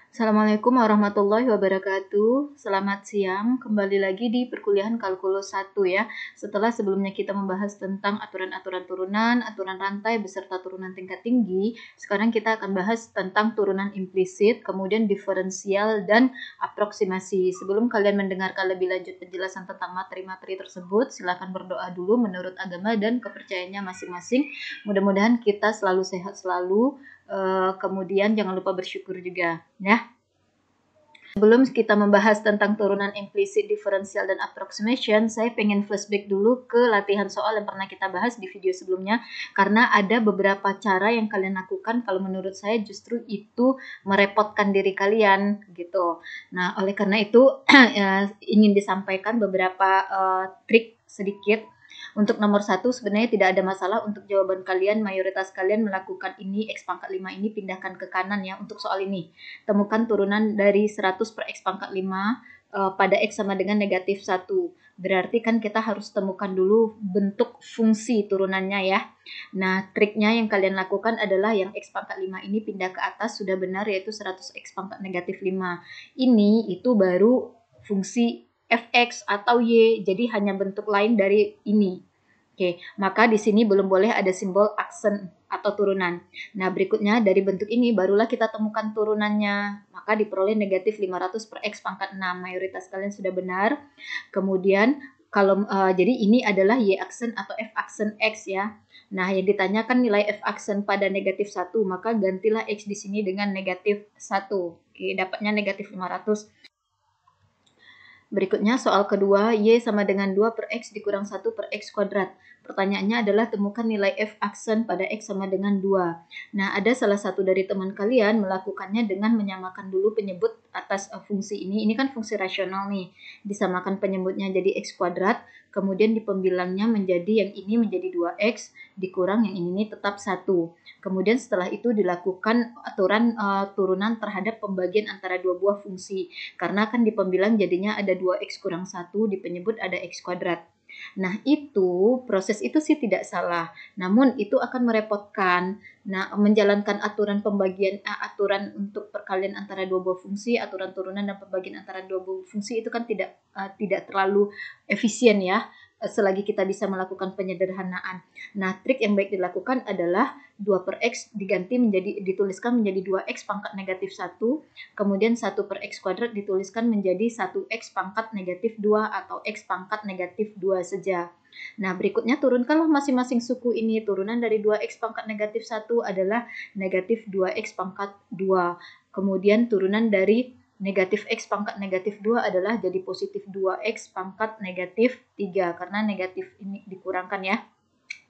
Assalamualaikum warahmatullahi wabarakatuh. Selamat siang, kembali lagi di perkuliahan kalkulus 1 ya. Setelah sebelumnya kita membahas tentang aturan-aturan turunan, aturan rantai beserta turunan tingkat tinggi, sekarang kita akan bahas tentang turunan implisit, kemudian diferensial dan aproksimasi. Sebelum kalian mendengarkan lebih lanjut penjelasan tentang materi-materi tersebut, silakan berdoa dulu menurut agama dan kepercayaannya masing-masing. Mudah-mudahan kita selalu sehat selalu. Kemudian jangan lupa bersyukur juga ya. Sebelum kita membahas tentang turunan implisit, diferensial, dan approximation, saya pengen flashback dulu ke latihan soal yang pernah kita bahas di video sebelumnya, karena ada beberapa cara yang kalian lakukan kalau menurut saya justru itu merepotkan diri kalian gitu. Nah, oleh karena itu ingin disampaikan beberapa trik sedikit. Untuk nomor 1 sebenarnya tidak ada masalah untuk jawaban kalian, mayoritas kalian melakukan ini, X pangkat 5 ini pindahkan ke kanan ya untuk soal ini. Temukan turunan dari 100 per X pangkat 5 pada X sama dengan negatif 1. Berarti kan kita harus temukan dulu bentuk fungsi turunannya ya. Nah, triknya yang kalian lakukan adalah yang X pangkat 5 ini pindah ke atas sudah benar, yaitu 100 X pangkat negatif 5. Ini itu baru fungsi fx atau y, jadi hanya bentuk lain dari ini. Oke, maka di sini belum boleh ada simbol aksen atau turunan. Nah, berikutnya dari bentuk ini barulah kita temukan turunannya. Maka diperoleh negatif 500 per X pangkat 6. Mayoritas kalian sudah benar. Kemudian kalau jadi ini adalah y aksen atau f aksen X ya. Nah, yang ditanyakan nilai f aksen pada negatif 1, maka gantilah X di sini dengan negatif 1. Oke, dapatnya negatif 500. Berikutnya soal kedua, Y sama dengan 2 per X dikurang 1 per X kuadrat. Pertanyaannya adalah temukan nilai F aksen pada X sama dengan 2. Nah, ada salah satu dari teman kalian melakukannya dengan menyamakan dulu penyebut atas fungsi ini. Ini kan fungsi rasional nih. Disamakan penyebutnya jadi X kuadrat, kemudian di pembilangnya menjadi yang ini menjadi 2X, dikurang yang ini tetap 1. Kemudian setelah itu dilakukan aturan turunan terhadap pembagian antara dua buah fungsi. Karena kan di pembilang jadinya ada 2X kurang 1, di penyebut ada X kuadrat. Nah, itu proses itu sih tidak salah. Namun itu akan merepotkan. Nah, menjalankan aturan pembagian aturan untuk perkalian antara dua buah fungsi, aturan turunan dan pembagian antara dua buah fungsi itu kan tidak terlalu efisien ya. Selagi kita bisa melakukan penyederhanaan. Nah, trik yang baik dilakukan adalah 2 per X dituliskan menjadi 2X pangkat negatif 1, kemudian 1 per X kuadrat dituliskan menjadi 1X pangkat negatif 2 atau X pangkat negatif 2 saja. Nah, berikutnya turunkanlah masing-masing suku ini. Turunan dari 2X pangkat negatif 1 adalah negatif 2X pangkat 2. Kemudian turunan dari negatif X pangkat negatif 2 adalah jadi positif 2X pangkat negatif 3. Karena negatif ini dikurangkan ya.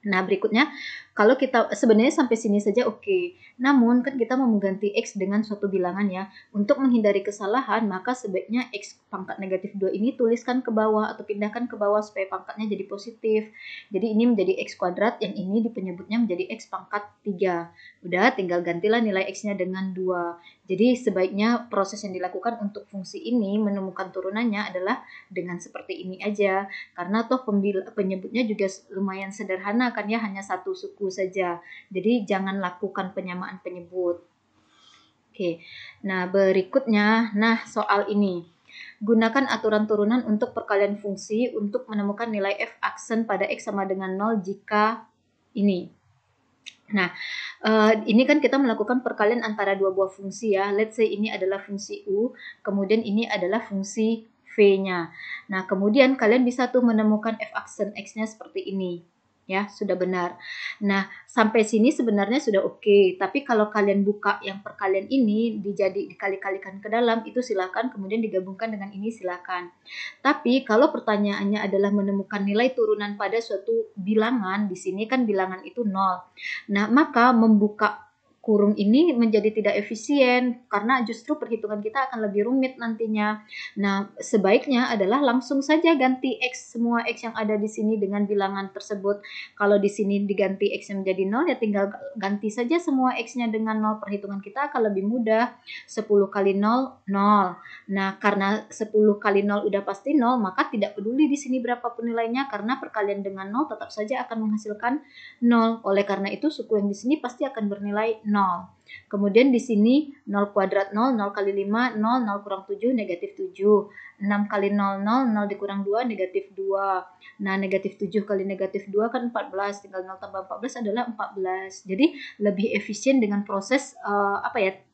Nah, berikutnya, kalau kita sebenarnya sampai sini saja oke. Namun, kan kita mau mengganti X dengan suatu bilangan ya. Untuk menghindari kesalahan, maka sebaiknya X pangkat negatif 2 ini tuliskan ke bawah atau pindahkan ke bawah supaya pangkatnya jadi positif. Jadi ini menjadi X kuadrat, yang ini penyebutnya menjadi X pangkat 3. Udah, tinggal gantilah nilai X-nya dengan 2. Jadi sebaiknya proses yang dilakukan untuk fungsi ini menemukan turunannya adalah dengan seperti ini aja. Karena toh penyebutnya juga lumayan sederhana kan ya, hanya satu suku saja. Jadi jangan lakukan penyamaan penyebut. Oke. Nah, berikutnya, soal ini. Gunakan aturan turunan untuk perkalian fungsi untuk menemukan nilai f aksen pada X sama dengan 0 jika ini. Nah, ini kan kita melakukan perkalian antara dua buah fungsi ya. Let's say ini adalah fungsi U, kemudian ini adalah fungsi V-nya. Nah, kemudian kalian bisa tuh menemukan f aksen X-nya seperti ini. Ya, sudah benar. Nah, sampai sini sebenarnya sudah oke. Tapi kalau kalian buka yang perkalian ini dikali-kalikan ke dalam, itu silakan. Kemudian digabungkan dengan ini silakan. Tapi kalau pertanyaannya adalah menemukan nilai turunan pada suatu bilangan, di sini kan bilangan itu 0. Nah, maka membuka kurung ini menjadi tidak efisien karena justru perhitungan kita akan lebih rumit nantinya. Nah, sebaiknya adalah langsung saja ganti X, semua X yang ada di sini dengan bilangan tersebut. Kalau di sini diganti X yang menjadi 0, ya tinggal ganti saja semua X-nya dengan 0. Perhitungan kita akan lebih mudah. 10 kali 0, 0. Nah, karena 10 kali 0 udah pasti 0, maka tidak peduli di sini berapapun nilainya karena perkalian dengan 0 tetap saja akan menghasilkan 0. Oleh karena itu, suku yang di sini pasti akan bernilai 0. 0. Kemudian di sini 0 kuadrat 0, 0 kali 5, 0, 0 kurang 7, negatif 7. 6 kali 0, 0, 0 dikurang 2, negatif 2. Nah, negatif 7 kali negatif 2 kan 14, tinggal 0 tambah 14 adalah 14. Jadi, lebih efisien dengan proses,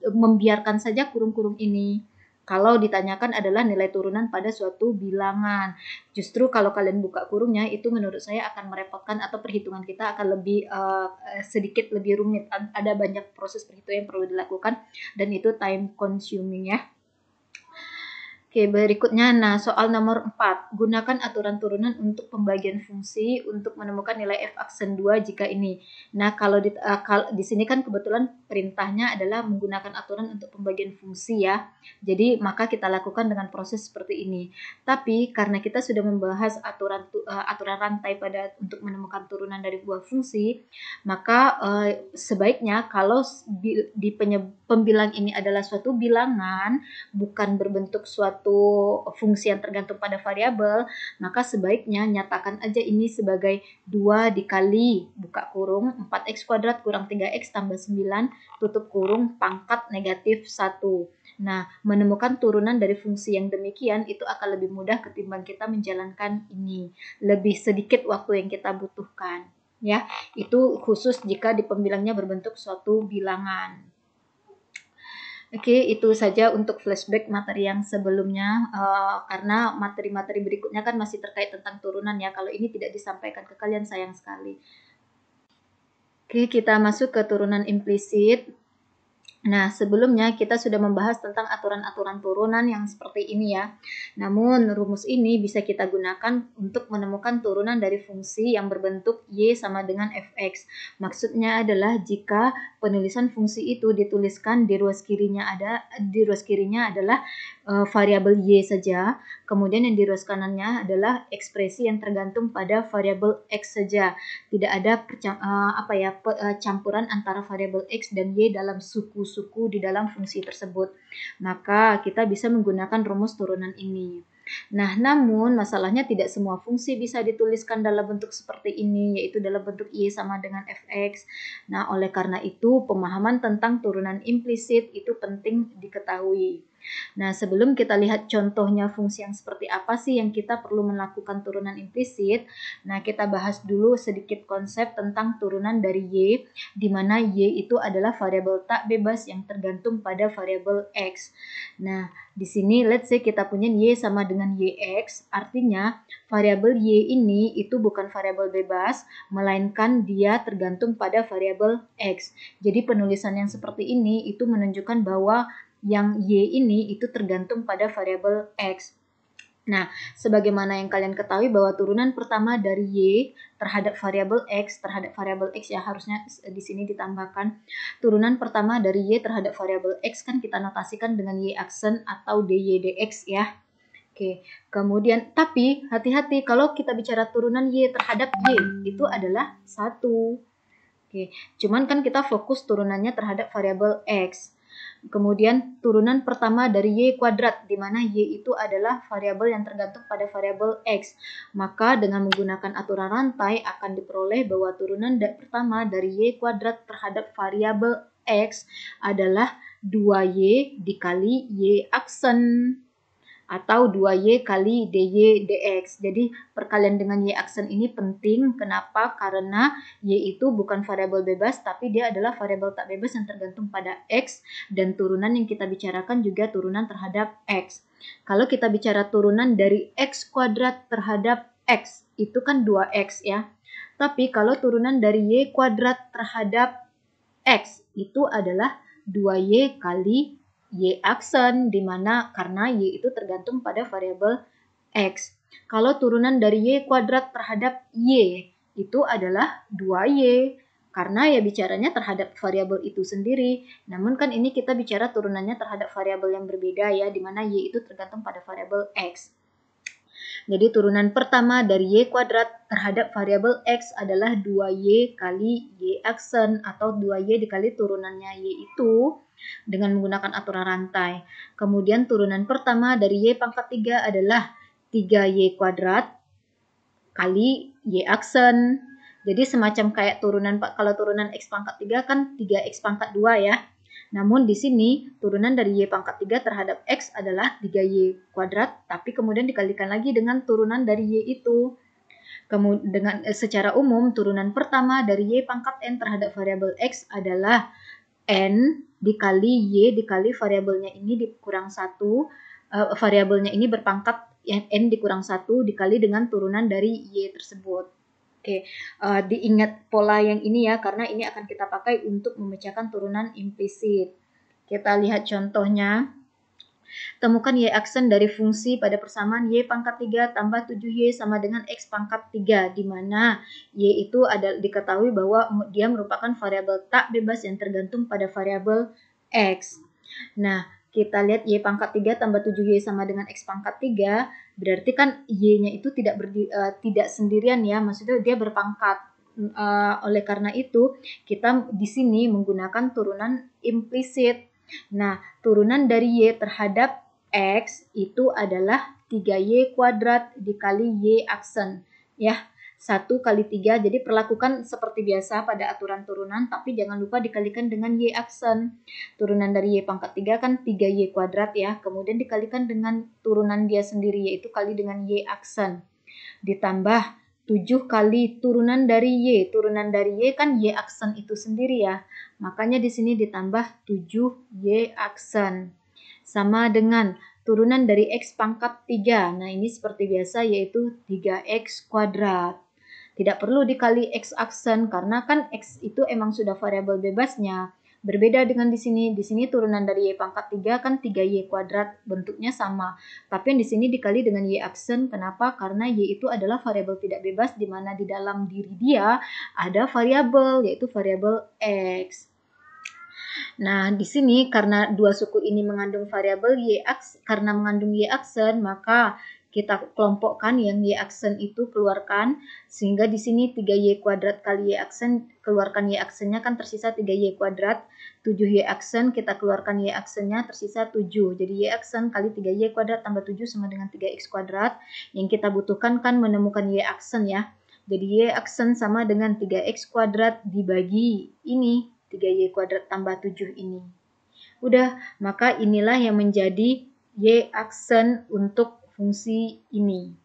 membiarkan saja kurung-kurung ini. Kalau ditanyakan adalah nilai turunan pada suatu bilangan. Justru kalau kalian buka kurungnya, itu menurut saya akan merepotkan atau perhitungan kita akan lebih sedikit lebih rumit. Ada banyak proses perhitungan yang perlu dilakukan dan itu time consuming ya. Oke, berikutnya, nah soal nomor 4, gunakan aturan turunan untuk pembagian fungsi untuk menemukan nilai f aksen 2 jika ini. Nah, kalau di sini kan kebetulan perintahnya adalah menggunakan aturan untuk pembagian fungsi ya. Jadi, maka kita lakukan dengan proses seperti ini. Tapi, karena kita sudah membahas aturan rantai untuk menemukan turunan dari buah fungsi, maka sebaiknya kalau di pembilang ini adalah suatu bilangan, bukan berbentuk suatu fungsi yang tergantung pada variabel, maka sebaiknya nyatakan aja ini sebagai 2 dikali buka kurung 4x kuadrat kurang 3x tambah 9 tutup kurung pangkat negatif 1. Nah, menemukan turunan dari fungsi yang demikian itu akan lebih mudah ketimbang kita menjalankan ini. Lebih sedikit waktu yang kita butuhkan. Ya, itu khusus jika di pembilangnya berbentuk suatu bilangan. Oke, itu saja untuk flashback materi yang sebelumnya, karena materi-materi berikutnya kan masih terkait tentang turunan ya. Kalau ini tidak disampaikan ke kalian sayang sekali. Oke, kita masuk ke turunan implisit. Nah, sebelumnya kita sudah membahas tentang aturan-aturan turunan yang seperti ini ya. Namun, rumus ini bisa kita gunakan untuk menemukan turunan dari fungsi yang berbentuk y sama dengan fx. Maksudnya adalah jika penulisan fungsi itu dituliskan di ruas kirinya adalah variabel y saja, kemudian yang di ruas kanannya adalah ekspresi yang tergantung pada variabel x saja. Tidak ada campuran antara variabel x dan y dalam suku-suku di dalam fungsi tersebut. Maka kita bisa menggunakan rumus turunan ini. Nah, namun masalahnya tidak semua fungsi bisa dituliskan dalam bentuk seperti ini, yaitu dalam bentuk y sama dengan fx. Nah, oleh karena itu pemahaman tentang turunan implisit itu penting diketahui. Nah, sebelum kita lihat contohnya fungsi yang seperti apa sih yang kita perlu melakukan turunan implisit, nah kita bahas dulu sedikit konsep tentang turunan dari y, di mana y itu adalah variabel tak bebas yang tergantung pada variabel x. Nah, di sini let's say kita punya y sama dengan yx, artinya variabel y ini itu bukan variabel bebas, melainkan dia tergantung pada variabel x. Jadi penulisan yang seperti ini itu menunjukkan bahwa yang y ini itu tergantung pada variabel x. Nah, sebagaimana yang kalian ketahui bahwa turunan pertama dari y terhadap variabel x ya harusnya di sini ditambahkan turunan pertama dari y terhadap variabel x kan kita notasikan dengan y aksen atau dy dx ya. Oke, kemudian tapi hati-hati kalau kita bicara turunan y terhadap y itu adalah 1. Oke, cuman kan kita fokus turunannya terhadap variabel x. Kemudian turunan pertama dari y kuadrat, di mana y itu adalah variabel yang tergantung pada variabel x. Maka dengan menggunakan aturan rantai akan diperoleh bahwa turunan pertama dari y kuadrat terhadap variabel x adalah 2y dikali y aksen, atau 2y kali dy dx. Jadi perkalian dengan y aksen ini penting. Kenapa? Karena y itu bukan variabel bebas, tapi dia adalah variabel tak bebas yang tergantung pada x, dan turunan yang kita bicarakan juga turunan terhadap x. Kalau kita bicara turunan dari x kuadrat terhadap x, itu kan 2x ya. Tapi kalau turunan dari y kuadrat terhadap x, itu adalah 2y kali y aksen, dimana karena y itu tergantung pada variabel x. Kalau turunan dari y kuadrat terhadap y itu adalah 2y, karena ya bicaranya terhadap variabel itu sendiri. Namun kan ini kita bicara turunannya terhadap variabel yang berbeda ya, dimana y itu tergantung pada variabel x. Jadi turunan pertama dari y kuadrat terhadap variabel x adalah 2y kali y aksen, atau 2y dikali turunannya y itu dengan menggunakan aturan rantai. Kemudian turunan pertama dari y pangkat 3 adalah 3y kuadrat kali y aksen. Jadi semacam kayak turunan, kalau turunan X pangkat 3 kan 3X pangkat 2 ya. Namun di sini turunan dari Y pangkat 3 terhadap X adalah 3Y kuadrat, tapi kemudian dikalikan lagi dengan turunan dari Y itu. Kemudian secara umum turunan pertama dari Y pangkat N terhadap variabel X adalah N dikali Y dikali variabelnya ini dikurang 1, variabelnya ini berpangkat N dikurang 1 dikali dengan turunan dari Y tersebut. Oke, diingat pola yang ini ya, karena ini akan kita pakai untuk memecahkan turunan implisit. Kita lihat contohnya. Temukan Y aksen dari fungsi pada persamaan Y pangkat 3 tambah 7Y sama dengan X pangkat 3, di mana Y itu diketahui bahwa dia merupakan variabel tak bebas yang tergantung pada variabel X. Nah, kita lihat Y pangkat 3 tambah 7Y sama dengan X pangkat 3, berarti kan Y-nya itu tidak sendirian ya, maksudnya dia berpangkat. Oleh karena itu, kita di sini menggunakan turunan implisit. Nah, turunan dari Y terhadap X itu adalah 3Y kuadrat dikali Y aksen. Ya, 1 kali 3, jadi perlakukan seperti biasa pada aturan turunan, tapi jangan lupa dikalikan dengan Y aksen. Turunan dari Y pangkat 3 kan 3Y kuadrat ya, kemudian dikalikan dengan turunan dia sendiri, yaitu kali dengan Y aksen. Ditambah 7 kali turunan dari Y. Turunan dari Y kan Y aksen itu sendiri ya. Makanya di sini ditambah 7Y aksen. Sama dengan turunan dari X pangkat 3. Nah, ini seperti biasa yaitu 3X kuadrat. Tidak perlu dikali X aksen karena kan X itu emang sudah variabel bebasnya. Berbeda dengan di sini turunan dari Y pangkat 3 kan 3Y kuadrat, bentuknya sama. Tapi yang di sini dikali dengan Y aksen, kenapa? Karena Y itu adalah variabel tidak bebas di mana di dalam diri dia ada variabel, yaitu variabel X. Nah, di sini karena dua suku ini mengandung variabel Y aksen, maka kita kelompokkan yang Y aksen itu keluarkan, sehingga di sini 3Y kuadrat kali Y aksen, keluarkan Y aksennya kan tersisa 3Y kuadrat, 7Y aksen kita keluarkan Y aksennya tersisa 7. Jadi Y aksen kali 3Y kuadrat tambah 7 sama dengan 3X kuadrat. Yang kita butuhkan kan menemukan Y aksen ya. Jadi Y aksen sama dengan 3X kuadrat dibagi ini 3Y kuadrat tambah 7 ini. Udah, maka inilah yang menjadi Y aksen untuk fungsi ini.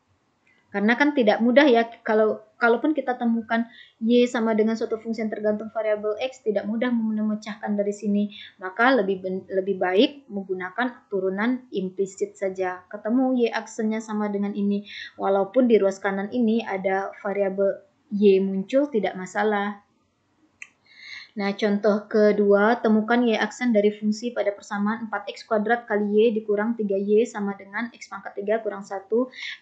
Karena kan tidak mudah ya, kalaupun kita temukan Y sama dengan suatu fungsi yang tergantung variabel X, tidak mudah memecahkan dari sini. Maka lebih baik menggunakan turunan implisit saja. Ketemu Y aksennya sama dengan ini. Walaupun di ruas kanan ini ada variabel Y muncul, tidak masalah. Nah, contoh kedua, temukan Y aksen dari fungsi pada persamaan 4X kuadrat kali Y dikurang 3Y sama dengan X pangkat 3 kurang 1,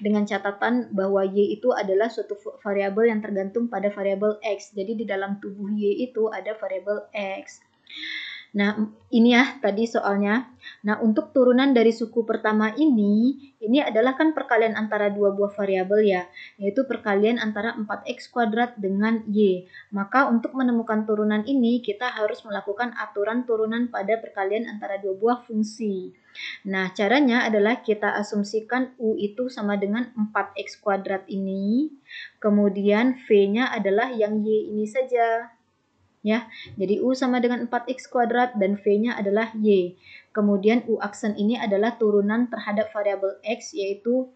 dengan catatan bahwa Y itu adalah suatu variabel yang tergantung pada variabel X. Jadi di dalam tubuh Y itu ada variabel X. Nah, ini ya tadi soalnya. Nah, untuk turunan dari suku pertama ini adalah kan perkalian antara dua buah variabel ya, yaitu perkalian antara 4X kuadrat dengan Y. Maka untuk menemukan turunan ini, kita harus melakukan aturan turunan pada perkalian antara dua buah fungsi. Nah, caranya adalah kita asumsikan U itu sama dengan 4X kuadrat ini, kemudian V-nya adalah yang Y ini saja. Ya, jadi U sama dengan 4X kuadrat dan V-nya adalah Y. Kemudian U aksen ini adalah turunan terhadap variabel X, yaitu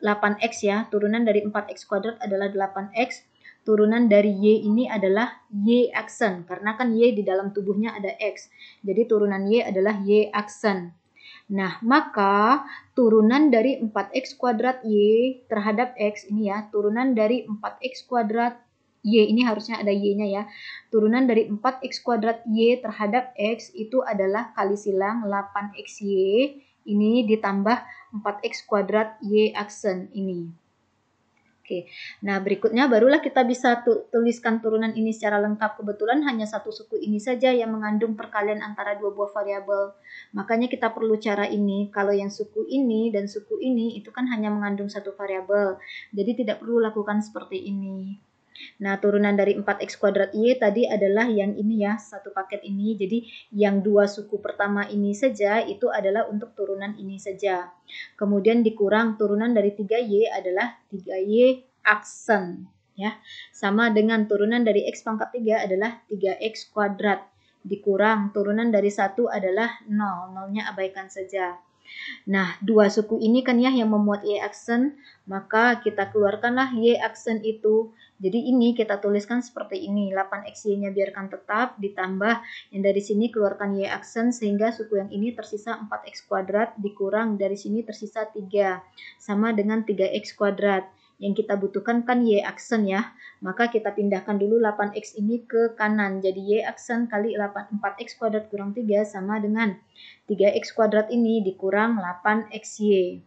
8X ya. Turunan dari 4X kuadrat adalah 8X. Turunan dari Y ini adalah Y aksen, karena kan Y di dalam tubuhnya ada X. Jadi turunan Y adalah Y aksen. Nah, maka turunan dari 4X kuadrat Y terhadap X ini ya, turunan dari 4X kuadrat Y, ini harusnya ada Y-nya ya. Turunan dari 4X kuadrat Y terhadap X itu adalah kali silang 8XY, ini ditambah 4X kuadrat Y aksen ini. Oke, nah berikutnya barulah kita bisa tuliskan turunan ini secara lengkap. Kebetulan hanya satu suku ini saja yang mengandung perkalian antara dua buah variabel. Makanya kita perlu cara ini. Kalau yang suku ini dan suku ini itu kan hanya mengandung satu variabel. Jadi tidak perlu lakukan seperti ini. Nah, turunan dari 4X kuadrat Y tadi adalah yang ini ya, satu paket ini. Jadi, yang dua suku pertama ini saja itu adalah untuk turunan ini saja. Kemudian dikurang turunan dari 3Y adalah 3Y aksen. ya. Sama dengan turunan dari X pangkat 3 adalah 3X kuadrat dikurang turunan dari 1 adalah 0. Nolnya abaikan saja. Nah, dua suku ini kan ya yang memuat Y aksen, maka kita keluarkanlah Y aksen itu. Jadi ini kita tuliskan seperti ini, 8XY-nya biarkan tetap, ditambah yang dari sini keluarkan Y aksen, sehingga suku yang ini tersisa 4X kuadrat, dikurang dari sini tersisa 3, sama dengan 3X kuadrat. Yang kita butuhkan kan Y aksen ya, maka kita pindahkan dulu 8X ini ke kanan, jadi Y aksen kali 4X kuadrat kurang 3 sama dengan 3X kuadrat ini dikurang 8XY.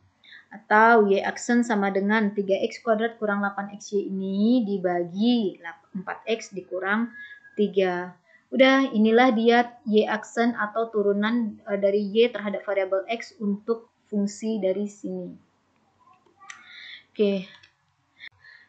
Atau Y aksen sama dengan 3X kuadrat kurang 8XY ini dibagi 4X dikurang 3. Udah, inilah dia Y aksen atau turunan dari Y terhadap variabel X untuk fungsi dari sini.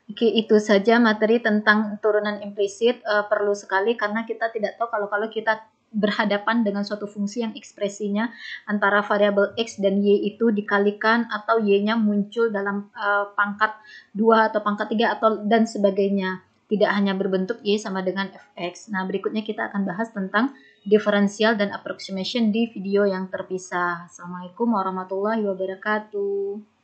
Oke, itu saja materi tentang turunan implisit. Perlu sekali karena kita tidak tahu kalau kita berhadapan dengan suatu fungsi yang ekspresinya antara variabel X dan Y itu dikalikan atau Y-nya muncul dalam pangkat 2 atau pangkat 3 atau dan sebagainya. Tidak hanya berbentuk Y sama dengan Fx. Nah, berikutnya kita akan bahas tentang diferensial dan approximation di video yang terpisah. Assalamualaikum warahmatullahi wabarakatuh.